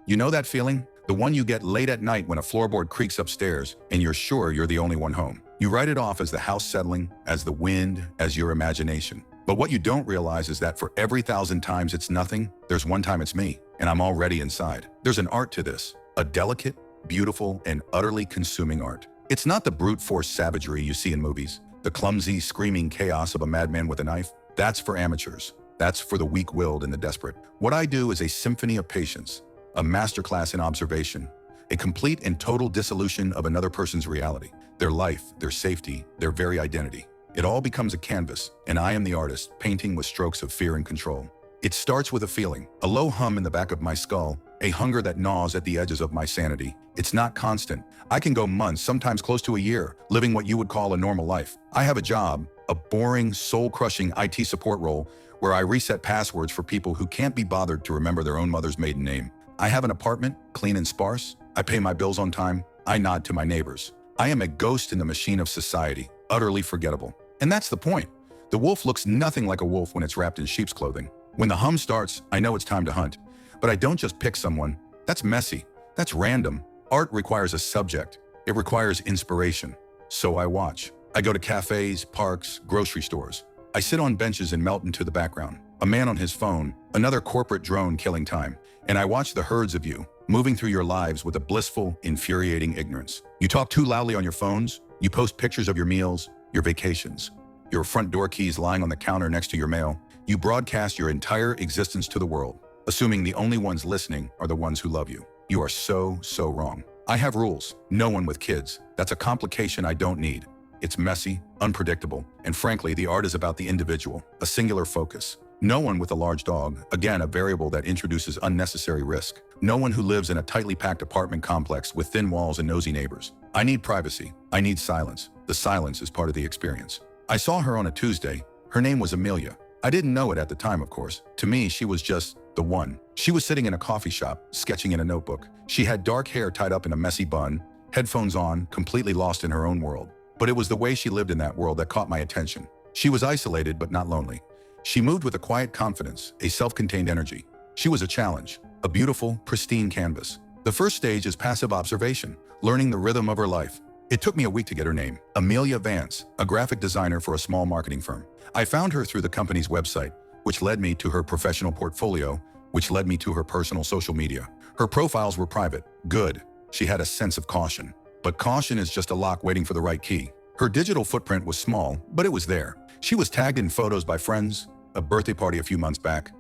You know that feeling? The one you get late at night when a floorboard creaks upstairs and you're sure you're the only one home. You write it off as the house settling, as the wind, as your imagination. But what you don't realize is that for every 1,000 times it's nothing, there's one time it's me, and I'm already inside. There's an art to this, a delicate, beautiful, and utterly consuming art. It's not the brute force savagery you see in movies, the clumsy, screaming chaos of a madman with a knife. That's for amateurs. That's for the weak-willed and the desperate. What I do is a symphony of patience, a masterclass in observation, a complete and total dissolution of another person's reality, their life, their safety, their very identity. It all becomes a canvas, and I am the artist, painting with strokes of fear and control. It starts with a feeling, a low hum in the back of my skull, a hunger that gnaws at the edges of my sanity. It's not constant. I can go months, sometimes close to a year, living what you would call a normal life. I have a job, a boring, soul-crushing IT support role where I reset passwords for people who can't be bothered to remember their own mother's maiden name. I have an apartment, clean and sparse. I pay my bills on time. I nod to my neighbors. I am a ghost in the machine of society, utterly forgettable. And that's the point. The wolf looks nothing like a wolf when it's wrapped in sheep's clothing. When the hum starts, I know it's time to hunt. But I don't just pick someone. That's messy. That's random. Art requires a subject. It requires inspiration. So I watch. I go to cafes, parks, grocery stores. I sit on benches and melt into the background. A man on his phone, another corporate drone killing time. And I watch the herds of you, moving through your lives with a blissful, infuriating ignorance. You talk too loudly on your phones. You post pictures of your meals, your vacations, your front door keys lying on the counter next to your mail. You broadcast your entire existence to the world, assuming the only ones listening are the ones who love you. You are so wrong. I have rules. No one with kids. That's a complication I don't need. It's messy, unpredictable, and frankly, the art is about the individual, a singular focus. No one with a large dog, again, a variable that introduces unnecessary risk. No one who lives in a tightly packed apartment complex with thin walls and nosy neighbors. I need privacy. I need silence. The silence is part of the experience. I saw her on a Tuesday. Her name was Amelia. I didn't know it at the time, of course. To me, she was just the one. She was sitting in a coffee shop, sketching in a notebook. She had dark hair tied up in a messy bun, headphones on, completely lost in her own world. But it was the way she lived in that world that caught my attention. She was isolated but not lonely. She moved with a quiet confidence, a self-contained energy. She was a challenge, a beautiful, pristine canvas. The first stage is passive observation, learning the rhythm of her life. It took me a week to get her name, Amelia Vance, a graphic designer for a small marketing firm. I found her through the company's website, which led me to her professional portfolio, which led me to her personal social media. Her profiles were private. Good. She had a sense of caution. But caution is just a lock waiting for the right key. Her digital footprint was small, but it was there. She was tagged in photos by friends, a birthday party a few months back,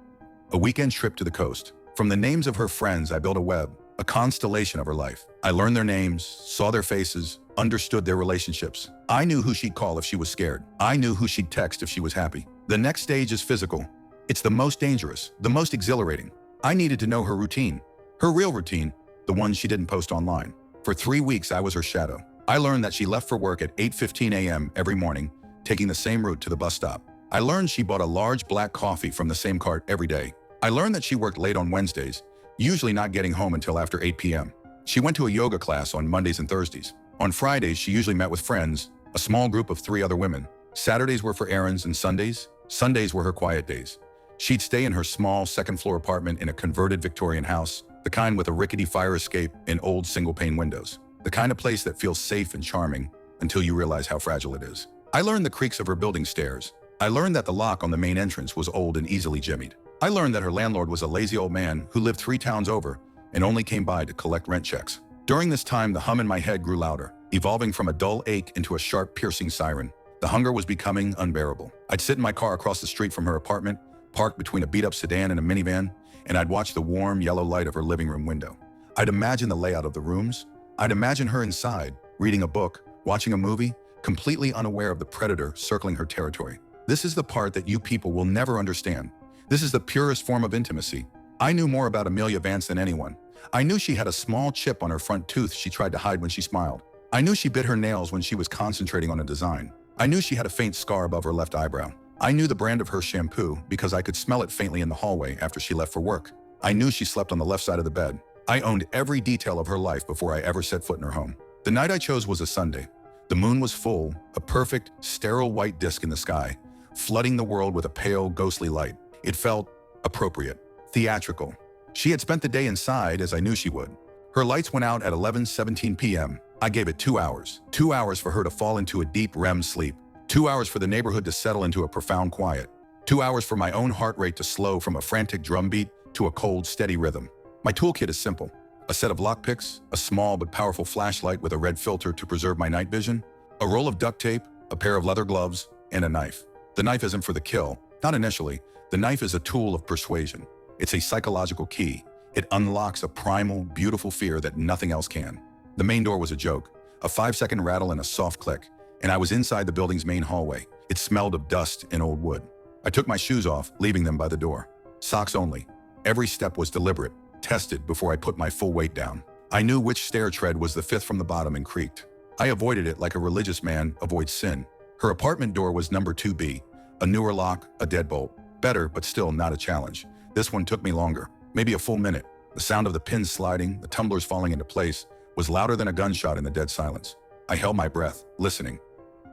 a weekend trip to the coast. From the names of her friends, I built a web, a constellation of her life. I learned their names, saw their faces, understood their relationships. I knew who she'd call if she was scared. I knew who she'd text if she was happy. The next stage is physical. It's the most dangerous, the most exhilarating. I needed to know her routine, her real routine, the one she didn't post online. For 3 weeks, I was her shadow. I learned that she left for work at 8:15 a.m. every morning, taking the same route to the bus stop. I learned she bought a large black coffee from the same cart every day. I learned that she worked late on Wednesdays, usually not getting home until after 8 p.m. She went to a yoga class on Mondays and Thursdays. On Fridays, she usually met with friends, a small group of 3 other women. Saturdays were for errands, and Sundays were her quiet days. She'd stay in her small second-floor apartment in a converted Victorian house, the kind with a rickety fire escape and old single-pane windows. The kind of place that feels safe and charming until you realize how fragile it is. I learned the creaks of her building stairs. I learned that the lock on the main entrance was old and easily jimmied. I learned that her landlord was a lazy old man who lived 3 towns over and only came by to collect rent checks. During this time, the hum in my head grew louder, evolving from a dull ache into a sharp, piercing siren. The hunger was becoming unbearable. I'd sit in my car across the street from her apartment, parked between a beat-up sedan and a minivan, and I'd watch the warm, yellow light of her living room window. I'd imagine the layout of the rooms. I'd imagine her inside, reading a book, watching a movie, completely unaware of the predator circling her territory. This is the part that you people will never understand. This is the purest form of intimacy. I knew more about Amelia Vance than anyone. I knew she had a small chip on her front tooth she tried to hide when she smiled. I knew she bit her nails when she was concentrating on a design. I knew she had a faint scar above her left eyebrow. I knew the brand of her shampoo because I could smell it faintly in the hallway after she left for work. I knew she slept on the left side of the bed. I owned every detail of her life before I ever set foot in her home. The night I chose was a Sunday. The moon was full, a perfect, sterile white disk in the sky, flooding the world with a pale, ghostly light. It felt appropriate, theatrical. She had spent the day inside, as I knew she would. Her lights went out at 11:17 p.m. I gave it 2 hours. 2 hours for her to fall into a deep REM sleep. 2 hours for the neighborhood to settle into a profound quiet. 2 hours for my own heart rate to slow from a frantic drumbeat to a cold, steady rhythm. My toolkit is simple. A set of lockpicks, a small but powerful flashlight with a red filter to preserve my night vision, a roll of duct tape, a pair of leather gloves, and a knife. The knife isn't for the kill, not initially. The knife is a tool of persuasion. It's a psychological key. It unlocks a primal, beautiful fear that nothing else can. The main door was a joke, a 5-second rattle and a soft click, and I was inside the building's main hallway. It smelled of dust and old wood. I took my shoes off, leaving them by the door. Socks only. Every step was deliberate, tested before I put my full weight down. I knew which stair tread was the fifth from the bottom and creaked. I avoided it like a religious man avoids sin. Her apartment door was number 2B, a newer lock, a deadbolt. Better, but still not a challenge. This one took me longer, maybe a full minute. The sound of the pins sliding, the tumblers falling into place, was louder than a gunshot in the dead silence. I held my breath, listening.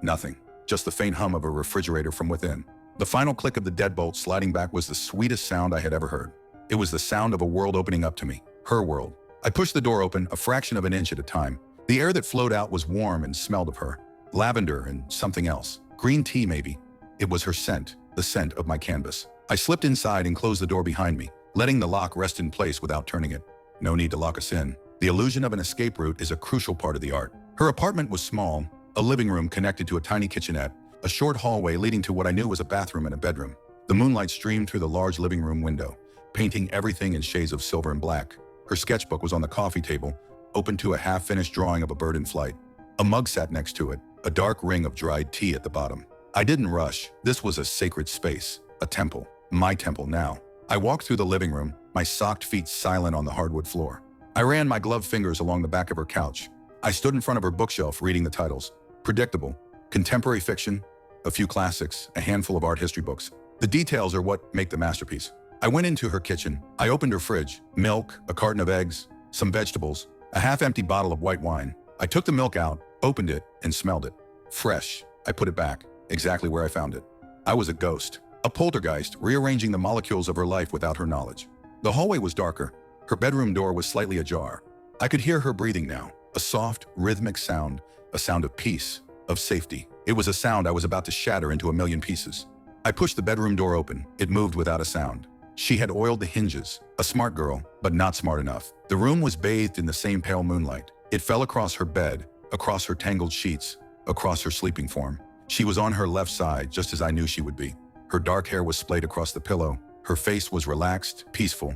Nothing, just the faint hum of a refrigerator from within. The final click of the deadbolt sliding back was the sweetest sound I had ever heard. It was the sound of a world opening up to me, her world. I pushed the door open, a fraction of an inch at a time. The air that flowed out was warm and smelled of her. Lavender and something else. Green tea, maybe. It was her scent, the scent of my canvas. I slipped inside and closed the door behind me, letting the lock rest in place without turning it. No need to lock us in. The illusion of an escape route is a crucial part of the art. Her apartment was small, a living room connected to a tiny kitchenette, a short hallway leading to what I knew was a bathroom and a bedroom. The moonlight streamed through the large living room window, painting everything in shades of silver and black. Her sketchbook was on the coffee table, open to a half-finished drawing of a bird in flight. A mug sat next to it, a dark ring of dried tea at the bottom. I didn't rush. This was a sacred space, a temple, my temple now. I walked through the living room, my socked feet silent on the hardwood floor. I ran my gloved fingers along the back of her couch. I stood in front of her bookshelf reading the titles. Predictable, contemporary fiction, a few classics, a handful of art history books. The details are what make the masterpiece. I went into her kitchen. I opened her fridge. Milk, a carton of eggs, some vegetables, a half-empty bottle of white wine. I took the milk out, opened it, and smelled it. Fresh. I put it back, exactly where I found it. I was a ghost, a poltergeist, rearranging the molecules of her life without her knowledge. The hallway was darker. Her bedroom door was slightly ajar. I could hear her breathing now, a soft, rhythmic sound, a sound of peace, of safety. It was a sound I was about to shatter into a million pieces. I pushed the bedroom door open. It moved without a sound. She had oiled the hinges, a smart girl, but not smart enough. The room was bathed in the same pale moonlight. It fell across her bed, across her tangled sheets, across her sleeping form. She was on her left side, just as I knew she would be. Her dark hair was splayed across the pillow. Her face was relaxed, peaceful,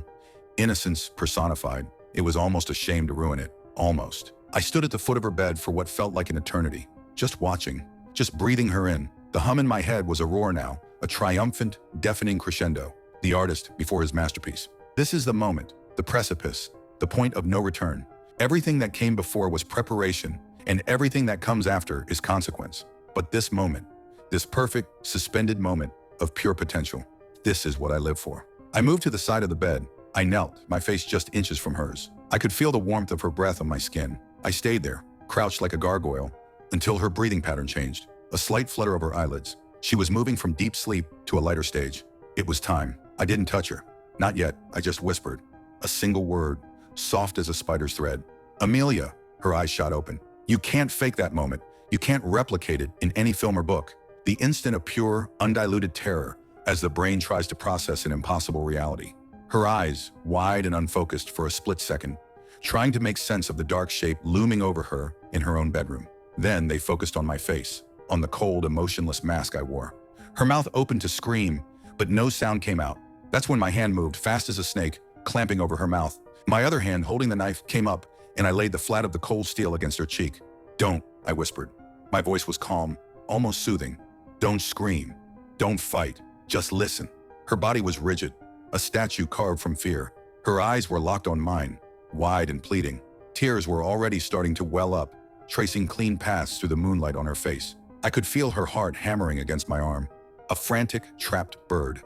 innocence personified. It was almost a shame to ruin it. Almost. I stood at the foot of her bed for what felt like an eternity, just watching, just breathing her in. The hum in my head was a roar now, a triumphant, deafening crescendo. The artist before his masterpiece. This is the moment, the precipice, the point of no return. Everything that came before was preparation, and everything that comes after is consequence. But this moment, this perfect, suspended moment of pure potential, this is what I live for. I moved to the side of the bed. I knelt, my face just inches from hers. I could feel the warmth of her breath on my skin. I stayed there, crouched like a gargoyle, until her breathing pattern changed. A slight flutter of her eyelids. She was moving from deep sleep to a lighter stage. It was time. I didn't touch her. Not yet. I just whispered. A single word, soft as a spider's thread. Amelia. Her eyes shot open. You can't fake that moment. You can't replicate it in any film or book. The instant of pure, undiluted terror as the brain tries to process an impossible reality. Her eyes, wide and unfocused for a split second, trying to make sense of the dark shape looming over her in her own bedroom. Then they focused on my face, on the cold, emotionless mask I wore. Her mouth opened to scream, but no sound came out. That's when my hand moved, fast as a snake, clamping over her mouth. My other hand, holding the knife, came up, and I laid the flat of the cold steel against her cheek. Don't, I whispered. My voice was calm, almost soothing. Don't scream. Don't fight. Just listen. Her body was rigid, a statue carved from fear. Her eyes were locked on mine, wide and pleading. Tears were already starting to well up, tracing clean paths through the moonlight on her face. I could feel her heart hammering against my arm. A frantic, trapped bird.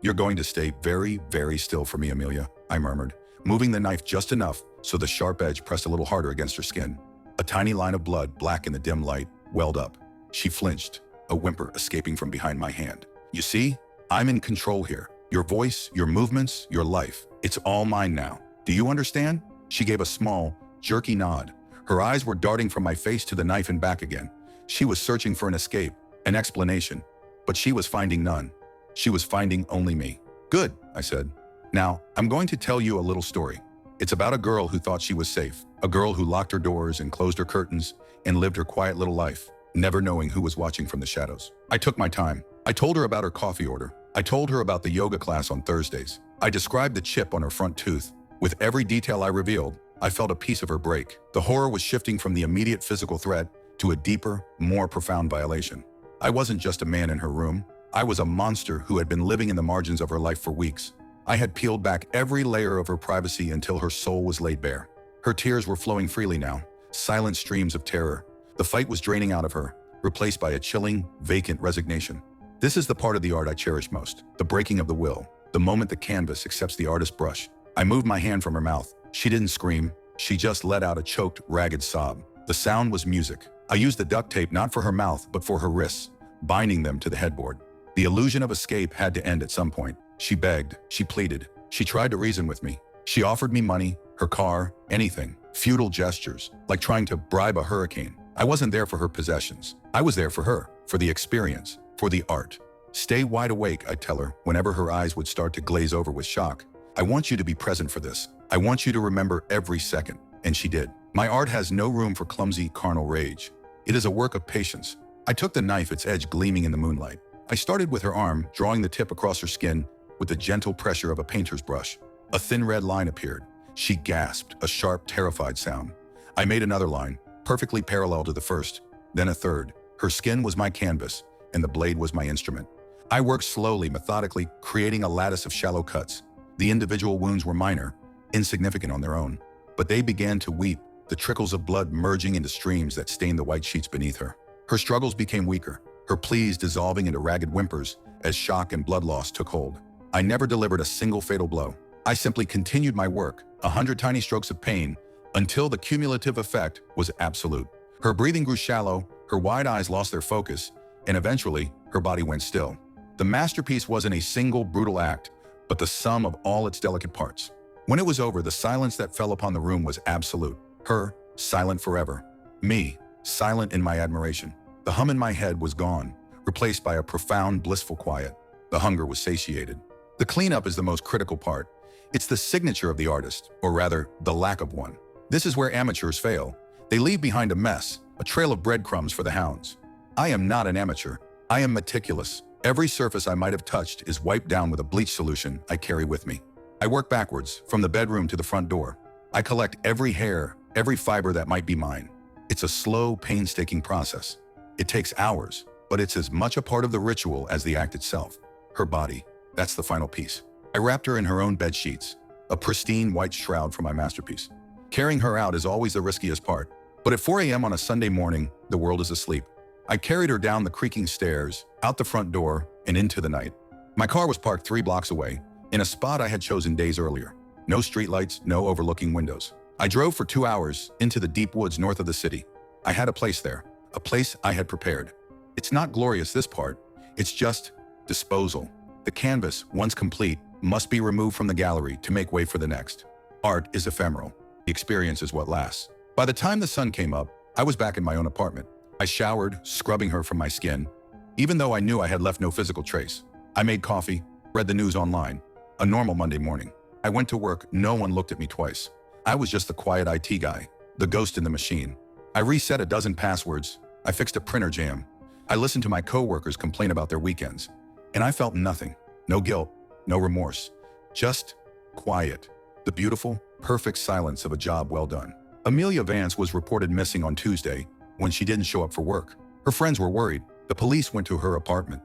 You're going to stay very, very still for me, Amelia, I murmured, moving the knife just enough so the sharp edge pressed a little harder against her skin. A tiny line of blood, black in the dim light, welled up. She flinched, a whimper escaping from behind my hand. You see, I'm in control here. Your voice, your movements, your life. It's all mine now. Do you understand? She gave a small, jerky nod. Her eyes were darting from my face to the knife and back again. She was searching for an escape, an explanation. But she was finding none. She was finding only me. Good, I said. Now, I'm going to tell you a little story. It's about a girl who thought she was safe. A girl who locked her doors and closed her curtains and lived her quiet little life, never knowing who was watching from the shadows. I took my time. I told her about her coffee order. I told her about the yoga class on Thursdays. I described the chip on her front tooth. With every detail I revealed, I felt a piece of her break. The horror was shifting from the immediate physical threat to a deeper, more profound violation. I wasn't just a man in her room. I was a monster who had been living in the margins of her life for weeks. I had peeled back every layer of her privacy until her soul was laid bare. Her tears were flowing freely now, silent streams of terror. The fight was draining out of her, replaced by a chilling, vacant resignation. This is the part of the art I cherish most, the breaking of the will, the moment the canvas accepts the artist's brush. I moved my hand from her mouth. She didn't scream. She just let out a choked, ragged sob. The sound was music. I used the duct tape not for her mouth, but for her wrists, binding them to the headboard. The illusion of escape had to end at some point. She begged, she pleaded, she tried to reason with me. She offered me money, her car, anything. Futile gestures, like trying to bribe a hurricane. I wasn't there for her possessions. I was there for her, for the experience, for the art. Stay wide awake, I'd tell her, whenever her eyes would start to glaze over with shock. I want you to be present for this. I want you to remember every second. And she did. My art has no room for clumsy, carnal rage. It is a work of patience. I took the knife, its edge gleaming in the moonlight. I started with her arm, drawing the tip across her skin with the gentle pressure of a painter's brush. A thin red line appeared. She gasped, a sharp, terrified sound. I made another line, perfectly parallel to the first, then a third. Her skin was my canvas, and the blade was my instrument. I worked slowly, methodically, creating a lattice of shallow cuts. The individual wounds were minor, insignificant on their own, but they began to weep, the trickles of blood merging into streams that stained the white sheets beneath her. Her struggles became weaker, her pleas dissolving into ragged whimpers as shock and blood loss took hold. I never delivered a single fatal blow. I simply continued my work, 100 tiny strokes of pain, until the cumulative effect was absolute. Her breathing grew shallow, her wide eyes lost their focus, and eventually, her body went still. The masterpiece wasn't a single brutal act, but the sum of all its delicate parts. When it was over, the silence that fell upon the room was absolute. Her, silent forever. Me, silent in my admiration. The hum in my head was gone, replaced by a profound, blissful quiet. The hunger was satiated. The cleanup is the most critical part. It's the signature of the artist, or rather, the lack of one. This is where amateurs fail. They leave behind a mess, a trail of breadcrumbs for the hounds. I am not an amateur. I am meticulous. Every surface I might have touched is wiped down with a bleach solution I carry with me. I work backwards, from the bedroom to the front door. I collect every hair, every fiber that might be mine. It's a slow, painstaking process. It takes hours, but it's as much a part of the ritual as the act itself. Her body, that's the final piece. I wrapped her in her own bed sheets, a pristine white shroud for my masterpiece. Carrying her out is always the riskiest part. But at 4 a.m. on a Sunday morning, the world is asleep. I carried her down the creaking stairs, out the front door, and into the night. My car was parked 3 blocks away, in a spot I had chosen days earlier. No streetlights, no overlooking windows. I drove for 2 hours into the deep woods north of the city. I had a place there, a place I had prepared. It's not glorious, this part. It's just disposal. The canvas, once complete, must be removed from the gallery to make way for the next. Art is ephemeral. The experience is what lasts. By the time the sun came up, I was back in my own apartment. I showered, scrubbing her from my skin, even though I knew I had left no physical trace. I made coffee, read the news online. A normal Monday morning. I went to work, no one looked at me twice. I was just the quiet IT guy, the ghost in the machine. I reset a dozen passwords. I fixed a printer jam. I listened to my coworkers complain about their weekends. And I felt nothing. No guilt, no remorse. Just quiet. The beautiful, perfect silence of a job well done. Amelia Vance was reported missing on Tuesday when she didn't show up for work. Her friends were worried. The police went to her apartment.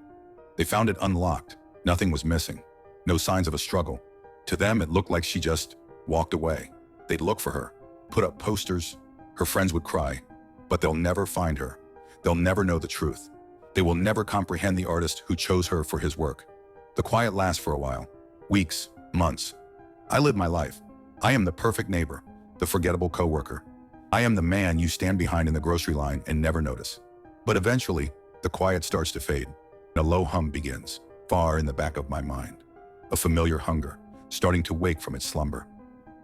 They found it unlocked. Nothing was missing. No signs of a struggle. To them, it looked like she just walked away. They'd look for her, put up posters. Her friends would cry, but they'll never find her. They'll never know the truth. They will never comprehend the artist who chose her for his work. The quiet lasts for a while. Weeks, months. I live my life. I am the perfect neighbor, the forgettable coworker. I am the man you stand behind in the grocery line and never notice. But eventually, the quiet starts to fade, and a low hum begins, far in the back of my mind. a familiar hunger, starting to wake from its slumber.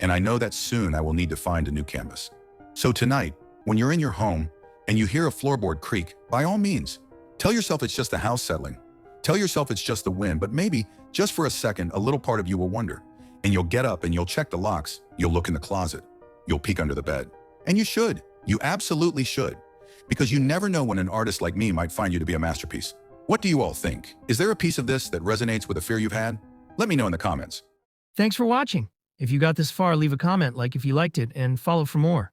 And I know that soon I will need to find a new canvas. So tonight, when you're in your home and you hear a floorboard creak, by all means, tell yourself it's just the house settling. Tell yourself it's just the wind, but maybe, just for a second, a little part of you will wonder. And you'll get up and you'll check the locks, you'll look in the closet, you'll peek under the bed. And you should. You absolutely should. Because you never know when an artist like me might find you to be a masterpiece. What do you all think? Is there a piece of this that resonates with a fear you've had? Let me know in the comments. Thanks for watching. If you got this far, leave a comment, like if you liked it, and follow for more.